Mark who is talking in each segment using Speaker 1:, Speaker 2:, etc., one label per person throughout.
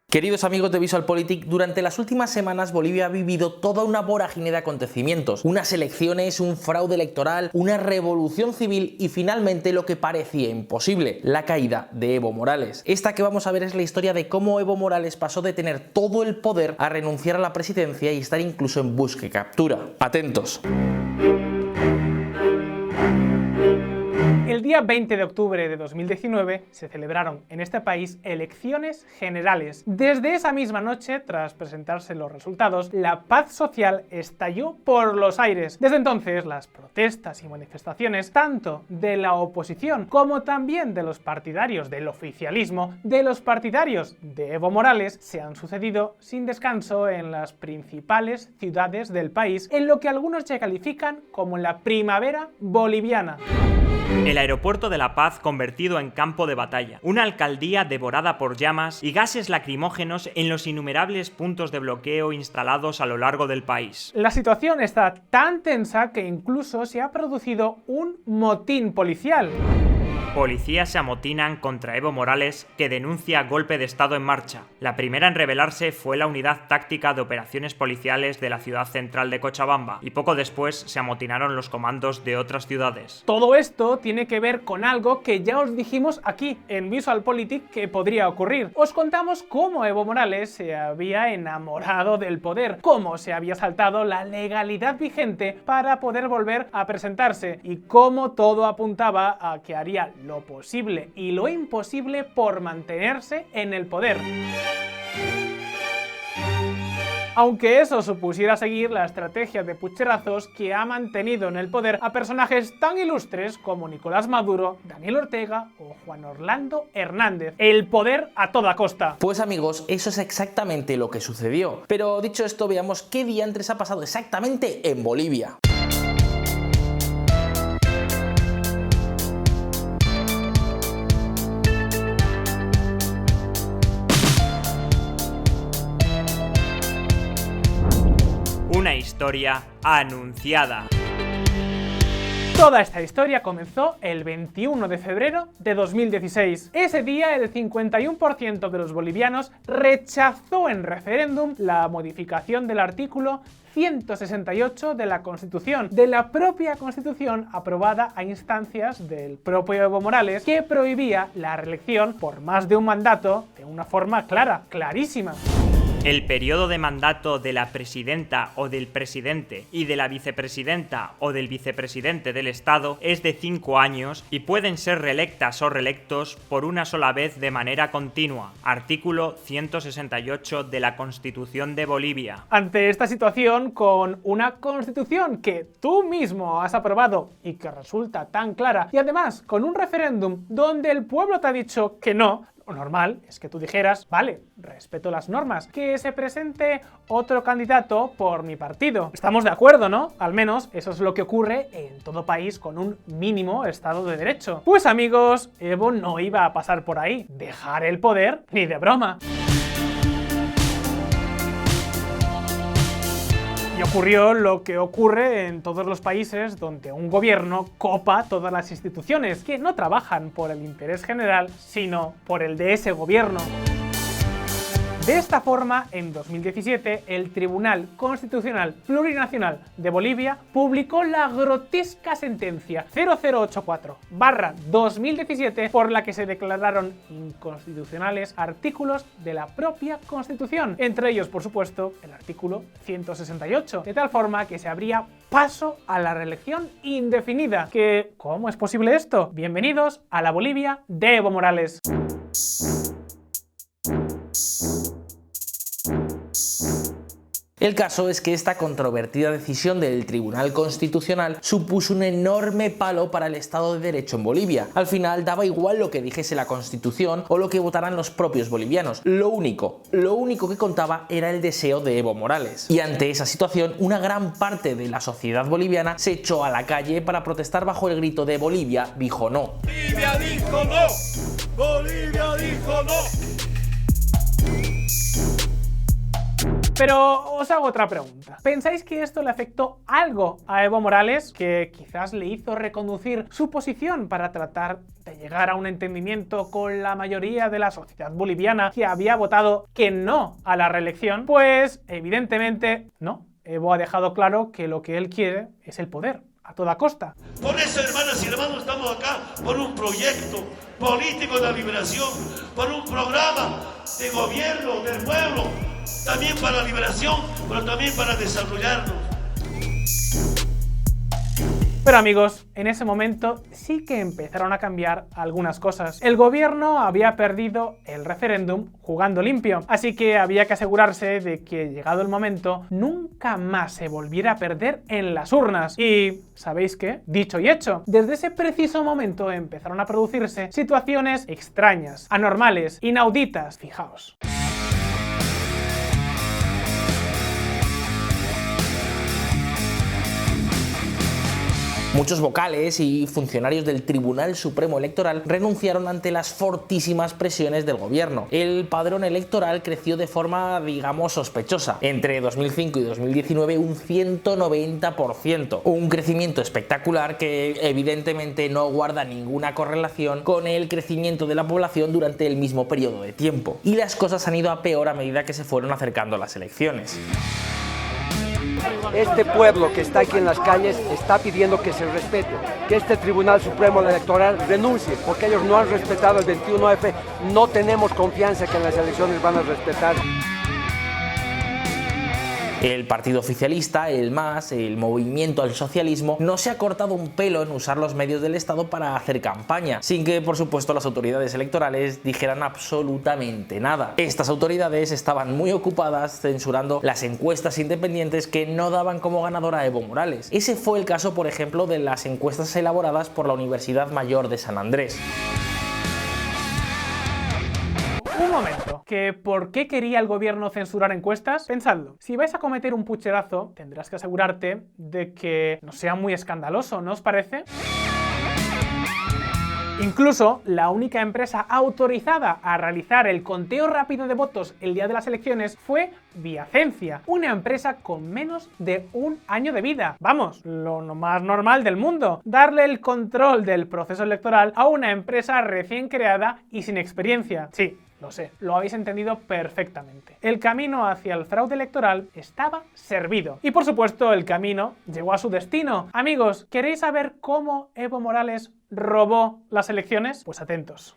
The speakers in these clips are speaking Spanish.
Speaker 1: Queridos amigos de VisualPolitik, durante las últimas semanas Bolivia ha vivido toda una vorágine de acontecimientos, unas elecciones, un fraude electoral, una revolución civil y finalmente lo que parecía imposible, la caída de Evo Morales. Esta que vamos a ver es la historia de cómo Evo Morales pasó de tener todo el poder a renunciar a la presidencia y estar incluso en busca y captura. Atentos.
Speaker 2: El día 20 de octubre de 2019 se celebraron en este país elecciones generales. Desde esa misma noche, tras presentarse los resultados, la paz social estalló por los aires. Desde entonces, las protestas y manifestaciones, tanto de la oposición como también de los partidarios del oficialismo, de los partidarios de Evo Morales, se han sucedido sin descanso en las principales ciudades del país, en lo que algunos ya califican como la primavera boliviana.
Speaker 3: El aeropuerto de La Paz convertido en campo de batalla, una alcaldía devorada por llamas y gases lacrimógenos en los innumerables puntos de bloqueo instalados a lo largo del país.
Speaker 2: La situación está tan tensa que incluso se ha producido un motín policial.
Speaker 3: Policías se amotinan contra Evo Morales, que denuncia golpe de estado en marcha. La primera en rebelarse fue la Unidad Táctica de Operaciones Policiales de la ciudad central de Cochabamba, y poco después se amotinaron los comandos de otras ciudades.
Speaker 2: Todo esto tiene que ver con algo que ya os dijimos aquí, en VisualPolitik, que podría ocurrir. Os contamos cómo Evo Morales se había enamorado del poder, cómo se había saltado la legalidad vigente para poder volver a presentarse, y cómo todo apuntaba a que haría lo posible y lo imposible por mantenerse en el poder. Aunque eso supusiera seguir la estrategia de pucherazos que ha mantenido en el poder a personajes tan ilustres como Nicolás Maduro, Daniel Ortega o Juan Orlando Hernández. El poder a toda costa.
Speaker 1: Pues amigos, eso es exactamente lo que sucedió. Pero dicho esto, veamos qué diantres ha pasado exactamente en Bolivia.
Speaker 3: Una historia anunciada.
Speaker 2: Toda esta historia comenzó el 21 de febrero de 2016. Ese día el 51% de los bolivianos rechazó en referéndum la modificación del artículo 168 de la Constitución, de la propia Constitución aprobada a instancias del propio Evo Morales, que prohibía la reelección por más de un mandato de una forma clara, clarísima.
Speaker 3: El periodo de mandato de la presidenta o del presidente y de la vicepresidenta o del vicepresidente del Estado es de 5 años y pueden ser reelectas o reelectos por una sola vez de manera continua. Artículo 168 de la Constitución de Bolivia.
Speaker 2: Ante esta situación, con una constitución que tú mismo has aprobado y que resulta tan clara, y además con un referéndum donde el pueblo te ha dicho que no, lo normal es que tú dijeras, vale, respeto las normas, que se presente otro candidato por mi partido. Estamos de acuerdo, ¿no? Al menos eso es lo que ocurre en todo país con un mínimo Estado de Derecho. Pues amigos, Evo no iba a pasar por ahí. Dejar el poder ni de broma. Y ocurrió lo que ocurre en todos los países donde un gobierno copa todas las instituciones, que no trabajan por el interés general, sino por el de ese gobierno. De esta forma, en 2017, el Tribunal Constitucional Plurinacional de Bolivia publicó la grotesca sentencia 0084/2017 por la que se declararon inconstitucionales artículos de la propia Constitución, entre ellos, por supuesto, el artículo 168, de tal forma que se abría paso a la reelección indefinida. ¿Cómo es posible esto? Bienvenidos a la Bolivia de Evo Morales.
Speaker 1: El caso es que esta controvertida decisión del Tribunal Constitucional supuso un enorme palo para el Estado de Derecho en Bolivia. Al final daba igual lo que dijese la Constitución o lo que votaran los propios bolivianos. Lo único que contaba era el deseo de Evo Morales. Y ante esa situación, una gran parte de la sociedad boliviana se echó a la calle para protestar bajo el grito de Bolivia dijo no.
Speaker 4: Bolivia dijo no. Bolivia dijo no.
Speaker 2: Pero os hago otra pregunta. ¿Pensáis que esto le afectó algo a Evo Morales, que quizás le hizo reconducir su posición para tratar de llegar a un entendimiento con la mayoría de la sociedad boliviana que había votado que no a la reelección? Pues evidentemente no. Evo ha dejado claro que lo que él quiere es el poder, a toda costa.
Speaker 4: Por eso, hermanas y hermanos, estamos acá por un proyecto político de la liberación, por un programa de gobierno del pueblo, también para la liberación, pero también para desarrollarnos.
Speaker 2: Pero amigos, en ese momento sí que empezaron a cambiar algunas cosas. El gobierno había perdido el referéndum jugando limpio, así que había que asegurarse de que, llegado el momento, nunca más se volviera a perder en las urnas. Y ¿sabéis qué? Dicho y hecho, desde ese preciso momento empezaron a producirse situaciones extrañas, anormales, inauditas. Fijaos.
Speaker 1: Muchos vocales y funcionarios del Tribunal Supremo Electoral renunciaron ante las fortísimas presiones del gobierno. El padrón electoral creció de forma, digamos, sospechosa. Entre 2005 y 2019 un 190%. Un crecimiento espectacular que evidentemente no guarda ninguna correlación con el crecimiento de la población durante el mismo periodo de tiempo. Y las cosas han ido a peor a medida que se fueron acercando las elecciones.
Speaker 5: Este pueblo que está aquí en las calles está pidiendo que se respete, que este Tribunal Supremo Electoral renuncie, porque ellos no han respetado el 21F, no tenemos confianza que en las elecciones van a respetar.
Speaker 1: El partido oficialista, el MAS, el Movimiento al Socialismo, no se ha cortado un pelo en usar los medios del Estado para hacer campaña, sin que, por supuesto, las autoridades electorales dijeran absolutamente nada. Estas autoridades estaban muy ocupadas censurando las encuestas independientes que no daban como ganadora a Evo Morales. Ese fue el caso, por ejemplo, de las encuestas elaboradas por la Universidad Mayor de San Andrés.
Speaker 2: Un momento, ¿que por qué quería el gobierno censurar encuestas? Pensadlo. Si vais a cometer un pucherazo, tendrás que asegurarte de que no sea muy escandaloso, ¿no os parece? Incluso, la única empresa autorizada a realizar el conteo rápido de votos el día de las elecciones fue Viacencia, una empresa con menos de un año de vida. Vamos, lo más normal del mundo. Darle el control del proceso electoral a una empresa recién creada y sin experiencia. Sí, lo sé, lo habéis entendido perfectamente. El camino hacia el fraude electoral estaba servido. Y por supuesto, el camino llegó a su destino. Amigos, ¿queréis saber cómo Evo Morales robó las elecciones? Pues atentos.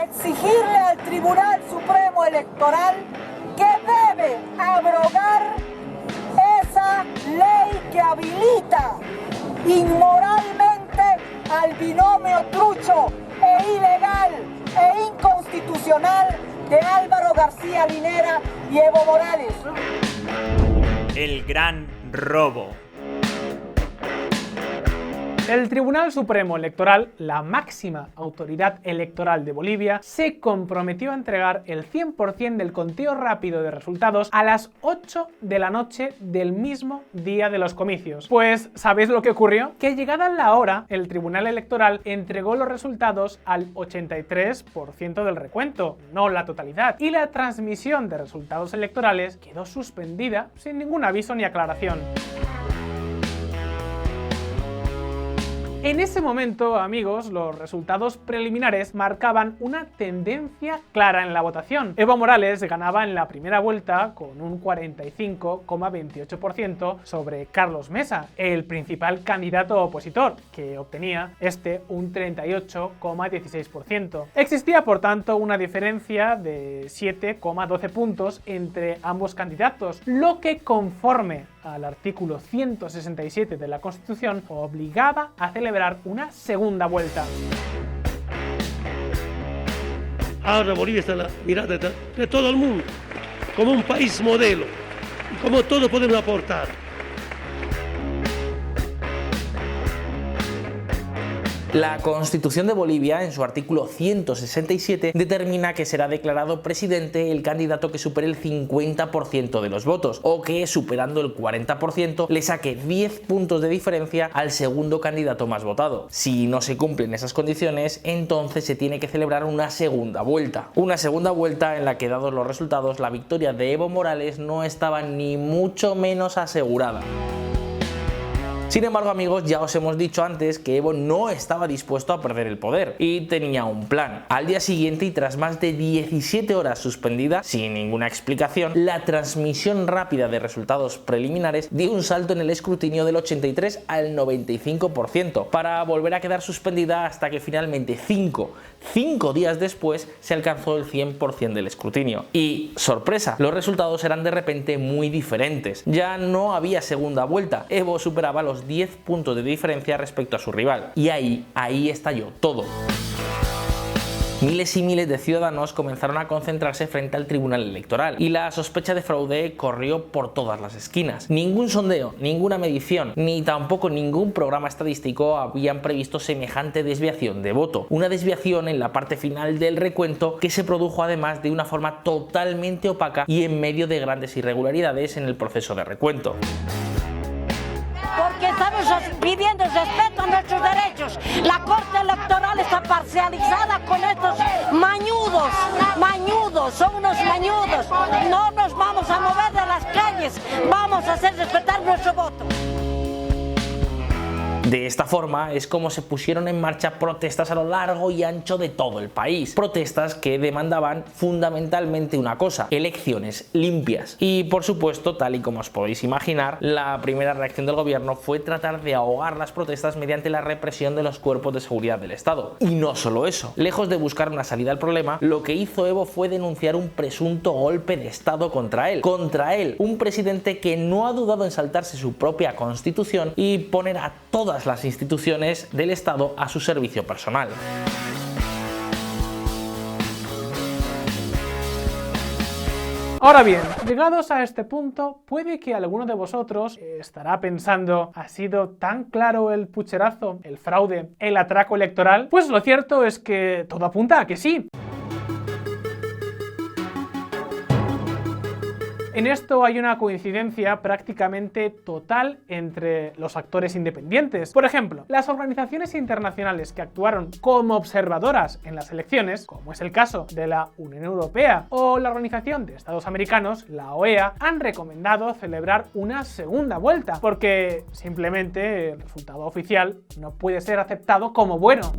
Speaker 6: Exigirle al Tribunal Supremo Electoral que debe abrogar esa ley que habilita inmoralmente al binomio trucho e ilegal e inconstitucional de Álvaro García Linera y Evo Morales.
Speaker 3: El gran robo.
Speaker 2: El Tribunal Supremo Electoral, la máxima autoridad electoral de Bolivia, se comprometió a entregar el 100% del conteo rápido de resultados a las 8 de la noche del mismo día de los comicios. Pues, ¿sabéis lo que ocurrió? Que llegada la hora, el Tribunal Electoral entregó los resultados al 83% del recuento, no la totalidad, y la transmisión de resultados electorales quedó suspendida sin ningún aviso ni aclaración. En ese momento, amigos, los resultados preliminares marcaban una tendencia clara en la votación. Evo Morales ganaba en la primera vuelta con un 45,28% sobre Carlos Mesa, el principal candidato opositor, que obtenía un 38,16%. Existía, por tanto, una diferencia de 7,12 puntos entre ambos candidatos, lo que, conforme al artículo 167 de la Constitución, obligaba a celebrar una segunda vuelta.
Speaker 4: Ahora Bolivia está en la mirada de todo el mundo, como un país modelo, y como todos podemos aportar.
Speaker 1: La Constitución de Bolivia, en su artículo 167, determina que será declarado presidente el candidato que supere el 50% de los votos, o que, superando el 40%, le saque 10 puntos de diferencia al segundo candidato más votado. Si no se cumplen esas condiciones, entonces se tiene que celebrar una segunda vuelta. Una segunda vuelta en la que, dados los resultados, la victoria de Evo Morales no estaba ni mucho menos asegurada. Sin embargo, amigos, ya os hemos dicho antes que Evo no estaba dispuesto a perder el poder y tenía un plan. Al día siguiente, y tras más de 17 horas suspendida, sin ninguna explicación, la transmisión rápida de resultados preliminares dio un salto en el escrutinio del 83 al 95%, para volver a quedar suspendida hasta que finalmente 5 días después se alcanzó el 100% del escrutinio. Y, sorpresa, los resultados eran de repente muy diferentes. Ya no había segunda vuelta. Evo superaba los 10 puntos de diferencia respecto a su rival. Y ahí estalló todo. Miles y miles de ciudadanos comenzaron a concentrarse frente al Tribunal Electoral y la sospecha de fraude corrió por todas las esquinas. Ningún sondeo, ninguna medición, ni tampoco ningún programa estadístico habían previsto semejante desviación de voto. Una desviación en la parte final del recuento que se produjo además de una forma totalmente opaca y en medio de grandes irregularidades en el proceso de recuento.
Speaker 6: Porque estamos pidiendo respeto a nuestros derechos. La Corte Electoral está parcializada con estos mañudos, son unos mañudos. No nos vamos a mover de las calles, vamos a hacer respetar nuestro voto.
Speaker 1: De esta forma es como se pusieron en marcha protestas a lo largo y ancho de todo el país. Protestas que demandaban fundamentalmente una cosa: elecciones limpias. Y por supuesto, tal y como os podéis imaginar, la primera reacción del gobierno fue tratar de ahogar las protestas mediante la represión de los cuerpos de seguridad del Estado. Y no solo eso, lejos de buscar una salida al problema, lo que hizo Evo fue denunciar un presunto golpe de Estado contra él, un presidente que no ha dudado en saltarse su propia constitución y poner a todas las instituciones del Estado a su servicio personal.
Speaker 2: Ahora bien, llegados a este punto, puede que alguno de vosotros estará pensando: ¿ha sido tan claro el pucherazo, el fraude, el atraco electoral? Pues lo cierto es que todo apunta a que sí. En esto hay una coincidencia prácticamente total entre los actores independientes. Por ejemplo, las organizaciones internacionales que actuaron como observadoras en las elecciones, como es el caso de la Unión Europea o la Organización de Estados Americanos, la OEA, han recomendado celebrar una segunda vuelta, porque simplemente el resultado oficial no puede ser aceptado como bueno.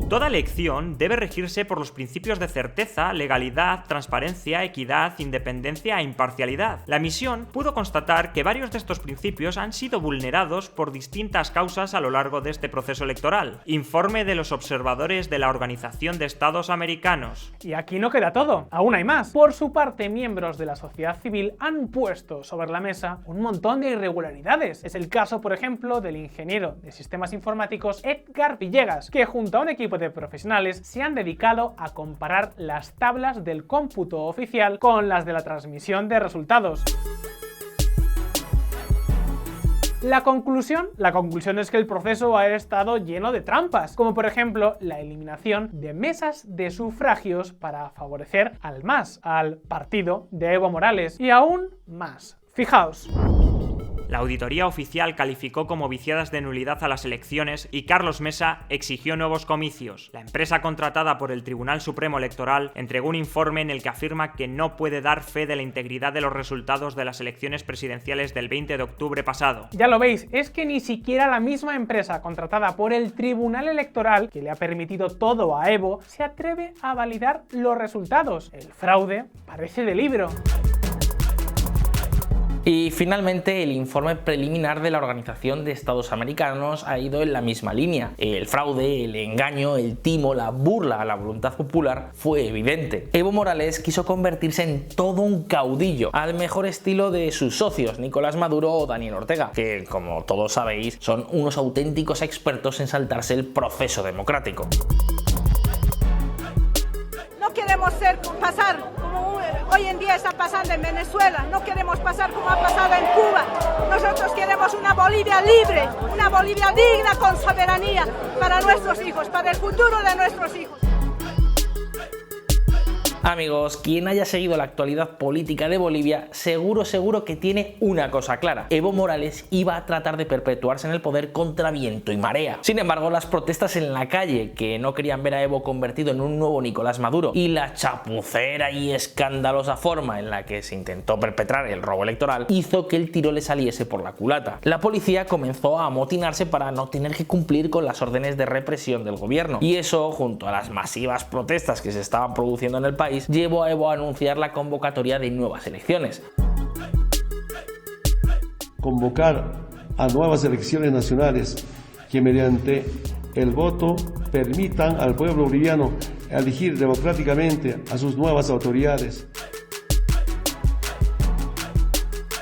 Speaker 3: Toda elección debe regirse por los principios de certeza, legalidad, transparencia, equidad, independencia e imparcialidad. La misión pudo constatar que varios de estos principios han sido vulnerados por distintas causas a lo largo de este proceso electoral. Informe de los observadores de la Organización de Estados Americanos.
Speaker 2: Y aquí no queda todo, aún hay más. Por su parte, miembros de la sociedad civil han puesto sobre la mesa un montón de irregularidades. Es el caso, por ejemplo, del ingeniero de sistemas informáticos Edgar Villegas, que junto a un equipo de profesionales se han dedicado a comparar las tablas del cómputo oficial con las de la transmisión de resultados. La conclusión es que el proceso ha estado lleno de trampas, como por ejemplo la eliminación de mesas de sufragios para favorecer al MAS, al partido de Evo Morales, y aún más. Fijaos.
Speaker 3: La auditoría oficial calificó como viciadas de nulidad a las elecciones y Carlos Mesa exigió nuevos comicios. La empresa contratada por el Tribunal Supremo Electoral entregó un informe en el que afirma que no puede dar fe de la integridad de los resultados de las elecciones presidenciales del 20 de octubre pasado.
Speaker 2: Ya lo veis, es que ni siquiera la misma empresa contratada por el Tribunal Electoral, que le ha permitido todo a Evo, se atreve a validar los resultados. El fraude parece de libro.
Speaker 1: Y finalmente el informe preliminar de la Organización de Estados Americanos ha ido en la misma línea. El fraude, el engaño, el timo, la burla a la voluntad popular fue evidente. Evo Morales quiso convertirse en todo un caudillo, al mejor estilo de sus socios Nicolás Maduro o Daniel Ortega, que como todos sabéis son unos auténticos expertos en saltarse el proceso democrático.
Speaker 7: No queremos pasar como hoy en día está pasando en Venezuela, no queremos pasar como ha pasado en Cuba. Nosotros queremos queremos una Bolivia libre, una Bolivia digna con soberanía para nuestros hijos, para el futuro de nuestros hijos.
Speaker 1: Amigos, quien haya seguido la actualidad política de Bolivia seguro que tiene una cosa clara: Evo Morales iba a tratar de perpetuarse en el poder contra viento y marea. Sin embargo, las protestas en la calle, que no querían ver a Evo convertido en un nuevo Nicolás Maduro, y la chapucera y escandalosa forma en la que se intentó perpetrar el robo electoral, hizo que el tiro le saliese por la culata. La policía comenzó a amotinarse para no tener que cumplir con las órdenes de represión del gobierno, y eso, junto a las masivas protestas que se estaban produciendo en el país, llevó a Evo a anunciar la convocatoria de nuevas elecciones.
Speaker 8: Convocar a nuevas elecciones nacionales que mediante el voto permitan al pueblo boliviano elegir democráticamente a sus nuevas autoridades.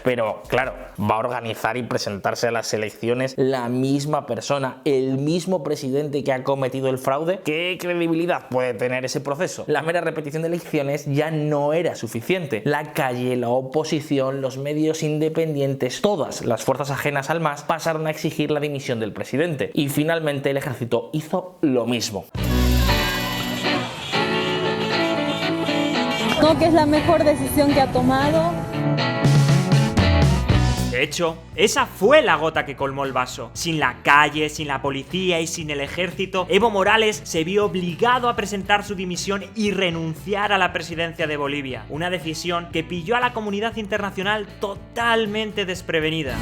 Speaker 1: Pero claro, va a organizar y presentarse a las elecciones la misma persona, el mismo presidente que ha cometido el fraude. ¿Qué credibilidad puede tener ese proceso? La mera repetición de elecciones ya no era suficiente. La calle, la oposición, los medios independientes, todas las fuerzas ajenas al MAS pasaron a exigir la dimisión del presidente. Y finalmente el ejército hizo lo mismo.
Speaker 9: ¿No que es la mejor decisión que ha tomado?
Speaker 3: De hecho, esa fue la gota que colmó el vaso. Sin la calle, sin la policía y sin el ejército, Evo Morales se vio obligado a presentar su dimisión y renunciar a la presidencia de Bolivia. Una decisión que pilló a la comunidad internacional totalmente desprevenida.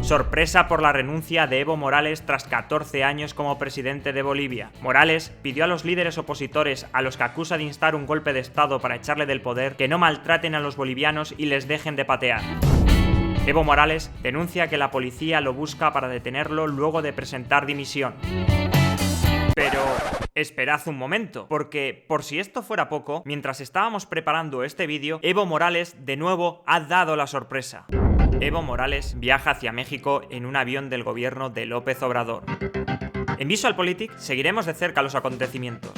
Speaker 3: Sorpresa por la renuncia de Evo Morales tras 14 años como presidente de Bolivia. Morales pidió a los líderes opositores, a los que acusa de instar un golpe de estado para echarle del poder, que no maltraten a los bolivianos y les dejen de patear. Evo Morales denuncia que la policía lo busca para detenerlo luego de presentar dimisión. Pero esperad un momento, porque por si esto fuera poco, mientras estábamos preparando este vídeo, Evo Morales de nuevo ha dado la sorpresa. Evo Morales viaja hacia México en un avión del gobierno de López Obrador. En VisualPolitik seguiremos de cerca los acontecimientos.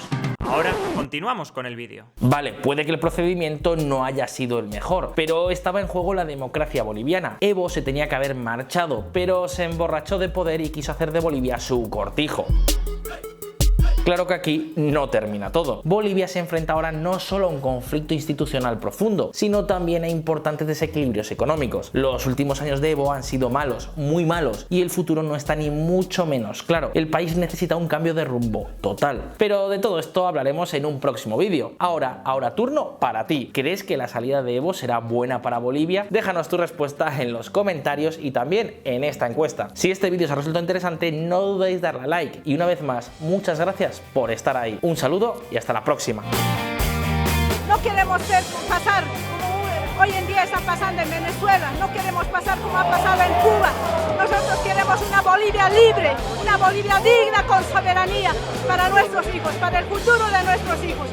Speaker 3: Ahora continuamos con el vídeo.
Speaker 1: Vale, puede que el procedimiento no haya sido el mejor, pero estaba en juego la democracia boliviana. Evo se tenía que haber marchado, pero se emborrachó de poder y quiso hacer de Bolivia su cortijo. Claro que aquí no termina todo. Bolivia se enfrenta ahora no solo a un conflicto institucional profundo, sino también a importantes desequilibrios económicos. Los últimos años de Evo han sido malos, muy malos, y el futuro no está ni mucho menos claro. El país necesita un cambio de rumbo total. Pero de todo esto hablaremos en un próximo vídeo. Ahora turno para ti. ¿Crees que la salida de Evo será buena para Bolivia? Déjanos tu respuesta en los comentarios y también en esta encuesta. Si este vídeo os ha resultado interesante, no dudéis darle a like. Y una vez más, muchas gracias por estar ahí. Un saludo y hasta la próxima.
Speaker 7: No queremos pasar como hoy en día está pasando en Venezuela, no queremos pasar como ha pasado en Cuba. Nosotros queremos una Bolivia libre, una Bolivia digna con soberanía para nuestros hijos, para el futuro de nuestros hijos.